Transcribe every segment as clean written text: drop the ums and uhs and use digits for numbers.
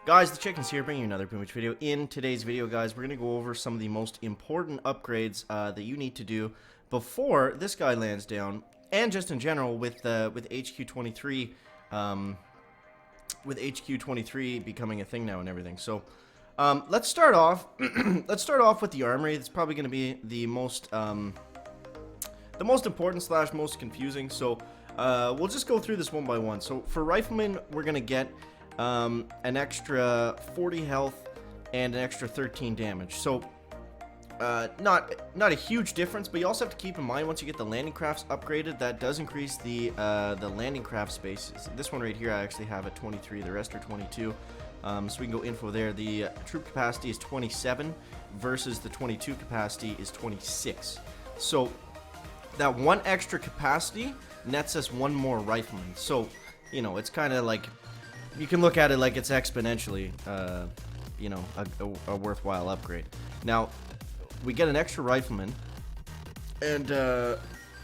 Guys, the Chicken's here, bringing you another pretty much video. In today's video, guys, we're going to go over some of the most important upgrades that you need to do before this guy lands down, and just in general with HQ23, with HQ23 becoming a thing now and everything. So, let's start off. Let's start off with the armory. It's probably going to be the most important slash most confusing. So, we'll just go through this one by one. So, for Riflemen, we're going to get an extra 40 health and an extra 13 damage. So, not a huge difference, but you also have to keep in mind once you get the landing crafts upgraded, that does increase the landing craft space. This one right here I actually have at 23. The rest are 22. So we can go info there. The troop capacity is 27 versus the 22 capacity is 26. So that one extra capacity nets us one more rifleman. So, you know, it's kind of like, you can look at it like it's exponentially, you know, a worthwhile upgrade. Now, we get an extra rifleman, and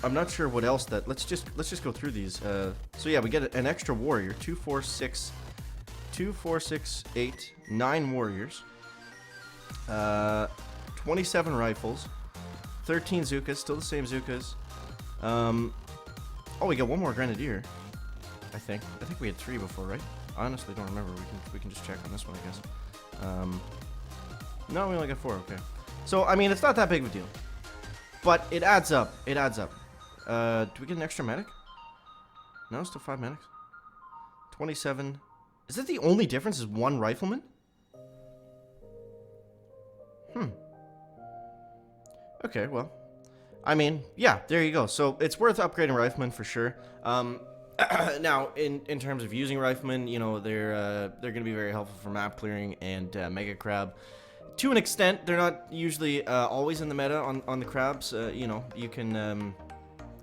I'm not sure what else that. Let's just go through these. So yeah, we get an extra warrior. 2, 4, 6, 8, 9 warriors. 27 rifles, 13 Zookas, still the same Zookas. Oh, we got one more grenadier. I think we had 3 before, right? I honestly don't remember. We can just check on this one, I guess. No, we only got 4. Okay. So I mean, it's not that big of a deal, but it adds up. It adds up. Do we get an extra medic? No, still 5 medics. 27. Is that the only difference? Is 1 rifleman? Okay, well, I mean, yeah, there you go. So it's worth upgrading riflemen for sure. Now, in terms of using riflemen, you know, they're going to be very helpful for map clearing and mega crab. To an extent, they're not usually always in the meta on the crabs. You know, you can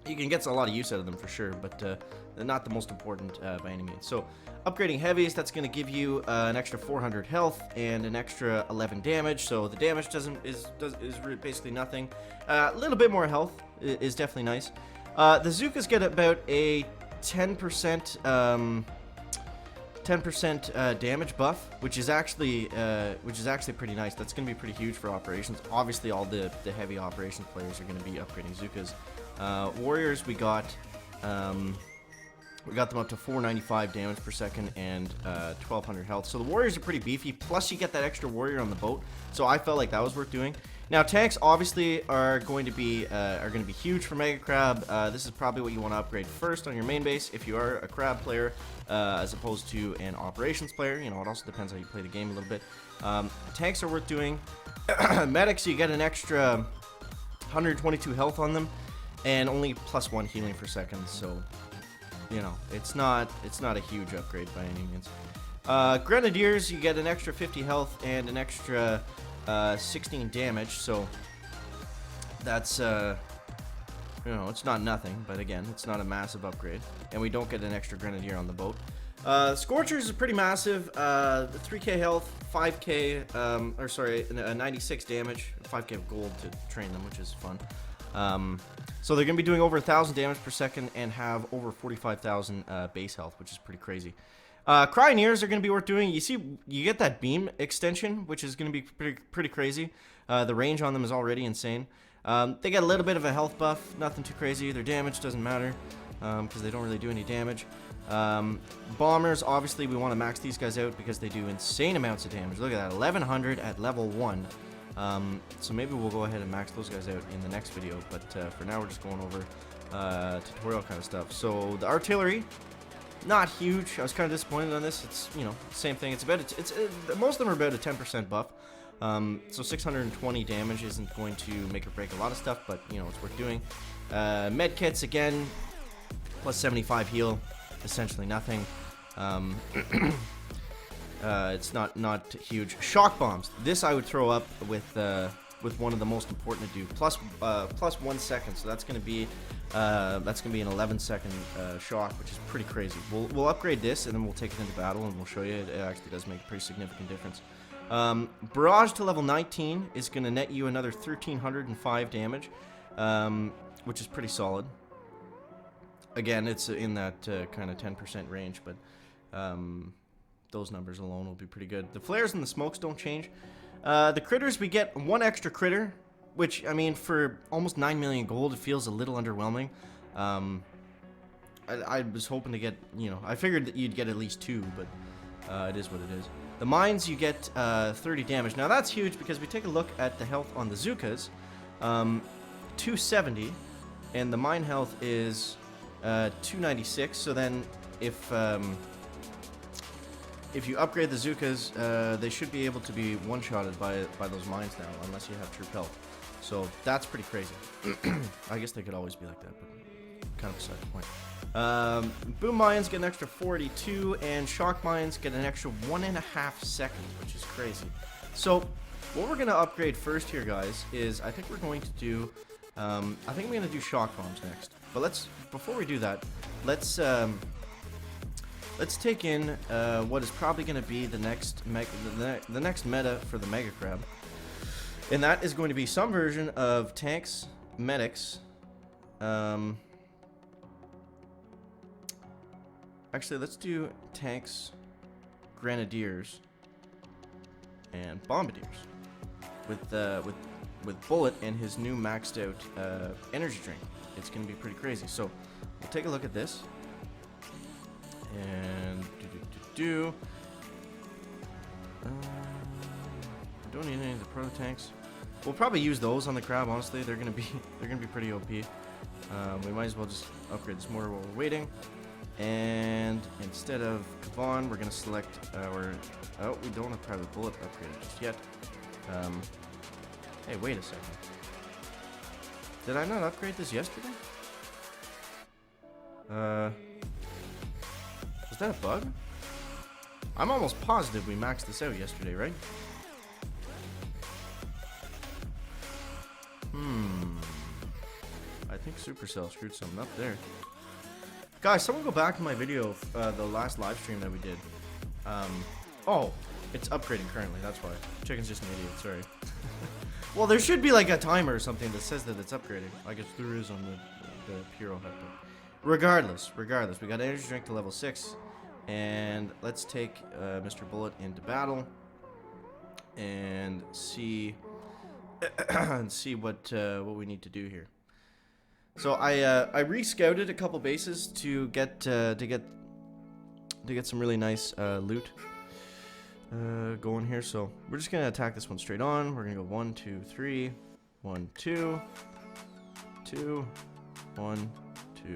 get a lot of use out of them for sure, but they're not the most important by any means. So, upgrading heavies, that's going to give you an extra 400 health and an extra 11 damage. So the damage is basically nothing. A little bit more health is definitely nice. The Zookas get about a 10% damage buff, which is actually pretty nice. That's going to be pretty huge for operations. Obviously, all the heavy operations players are going to be upgrading Zookas. Warriors, we got them up to 495 damage per second and 1200 health. So the warriors are pretty beefy. Plus, you get that extra warrior on the boat. So I felt like that was worth doing. Now, tanks obviously are going to be huge for Mega Crab. This is probably what you want to upgrade first on your main base if you are a crab player, as opposed to an operations player. You know, it also depends how you play the game a little bit. Tanks are worth doing. Medics, you get an extra 122 health on them, and only +1 healing per second. So, you know, it's not a huge upgrade by any means. Grenadiers, you get an extra 50 health and an extra 16 damage, so that's you know, it's not nothing, but again, it's not a massive upgrade, and we don't get an extra grenadier on the boat. Scorchers is pretty massive. 3k health, 5k or sorry, 96 damage, 5k of gold to train them, which is fun. So they're gonna be doing over 1,000 damage per second and have over 45,000 base health, which is pretty crazy. Cryoneers are going to be worth doing. You see, you get that beam extension, which is going to be pretty crazy. The range on them is already insane. They get a little bit of a health buff, nothing too crazy. Their damage doesn't matter because they don't really do any damage. Bombers, obviously, we want to max these guys out because they do insane amounts of damage. Look at that, 1100 at level 1. So maybe we'll go ahead and max those guys out in the next video. But for now, we're just going over tutorial kind of stuff. So the artillery. Not huge. I was kind of disappointed on this. It's, you know, same thing. It's about most of them are about a 10% buff. So 620 damage isn't going to make or break a lot of stuff, but you know, it's worth doing. Med kits again, plus 75 heal, essentially nothing. It's not huge. Shock bombs. This I would throw up with one of the most important to do. Plus 1 second. So that's going to be an 11-second shock, which is pretty crazy. We'll upgrade this, and then we'll take it into battle, and we'll show you it actually does make a pretty significant difference. Barrage to level 19 is going to net you another 1,305 damage, which is pretty solid. Again, it's in that kind of 10% range, but those numbers alone will be pretty good. The flares and the smokes don't change. The critters, we get 1 extra critter, which, I mean, for almost 9 million gold, it feels a little underwhelming. I was hoping to get, you know, I figured that you'd get at least 2, but it is what it is. The mines, you get 30 damage. Now, that's huge because we take a look at the health on the Zookas. 270, and the mine health is 296. So then, if you upgrade the Zookas, they should be able to be one-shotted by those mines now, unless you have troop health. So that's pretty crazy. I guess they could always be like that, but kind of beside the point. Boom mines get an extra 42, and shock mines get an extra 1.5 seconds, which is crazy. So what we're gonna upgrade first here, guys, is I think we're going to do. I think I'm gonna do shock bombs next. But before we do that, let's take in what is probably going to be the next meta for the Mega Crab, and that is going to be some version of tanks, medics. Actually, let's do tanks, grenadiers, and bombardiers with Bullet and his new maxed out energy drink. It's going to be pretty crazy. So we'll take a look at this. And don't need any of the proto tanks. We'll probably use those on the crab. Honestly, they're gonna be pretty OP. We might as well just upgrade this mortar while we're waiting. And instead of Kavan, we're gonna select our. Oh, we don't have private bullet upgraded just yet. Hey, wait a second. Did I not upgrade this yesterday? Was that a bug? I'm almost positive we maxed this out yesterday, right? I think Supercell screwed something up there. Guys, someone go back to my video, the last live stream that we did. Oh, it's upgrading currently, that's why. Chicken's just an idiot, sorry. Well, there should be like a timer or something that says that it's upgrading. I guess there is on the Puro Hector. Regardless, we got energy drink to level 6, and let's take Mr. Bullet into battle and see what we need to do here. So I re-scouted a couple bases to get some really nice loot going here. So we're just gonna attack this one straight on. We're gonna go 1, 2, 3, 1, 2, 2, 1, 2.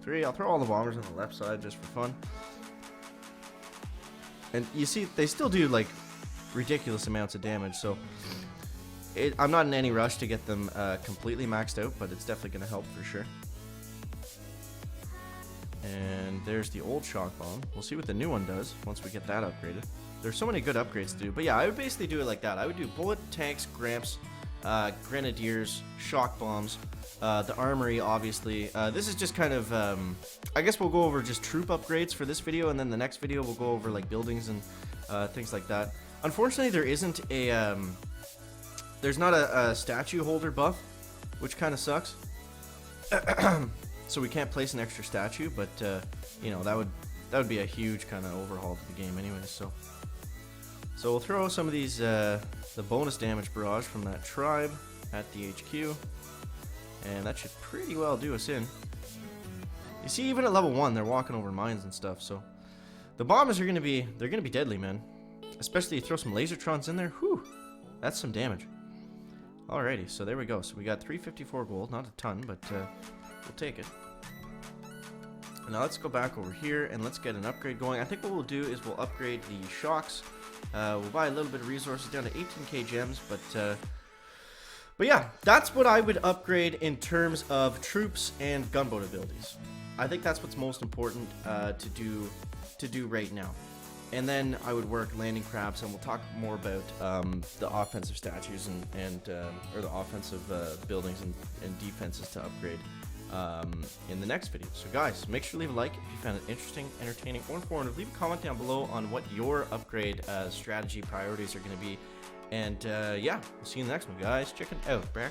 3. I'll throw all the bombers on the left side just for fun. And you see, they still do like ridiculous amounts of damage, so I'm not in any rush to get them completely maxed out, but it's definitely going to help for sure. And there's the old shock bomb. We'll see what the new one does once we get that upgraded. There's so many good upgrades to do, but yeah, I would basically do it like that. I would do bullet, tanks, gramps, grenadiers, shock bombs, the armory, obviously. This is just kind of, I guess we'll go over just troop upgrades for this video, and then the next video we'll go over like buildings and things like that. Unfortunately, there isn't a, there's not a statue holder buff, which kind of sucks. So we can't place an extra statue, but you know, that would be a huge kind of overhaul to the game anyways. So we'll throw some of these the bonus damage barrage from that tribe at the HQ, and that should pretty well do us in. You see, even at level 1, they're walking over mines and stuff. So the bombers are gonna be deadly, man. Especially you throw some lasertrons in there. Whew, that's some damage. Alrighty, so there we go. So we got 354 gold, not a ton, but we'll take it. Now let's go back over here and let's get an upgrade going. I think what we'll do is we'll upgrade the shocks. We'll buy a little bit of resources down to 18k gems, but yeah, that's what I would upgrade in terms of troops and gunboat abilities. I think that's what's most important to do right now. And then I would work landing crabs, and we'll talk more about the offensive statues and or the offensive buildings and defenses to upgrade in the next video. So guys, make sure to leave a like if you found it interesting, entertaining, or informative. Leave a comment down below on what your upgrade strategy priorities are going to be. And yeah, we'll see you in the next one, guys. Check it out. Back.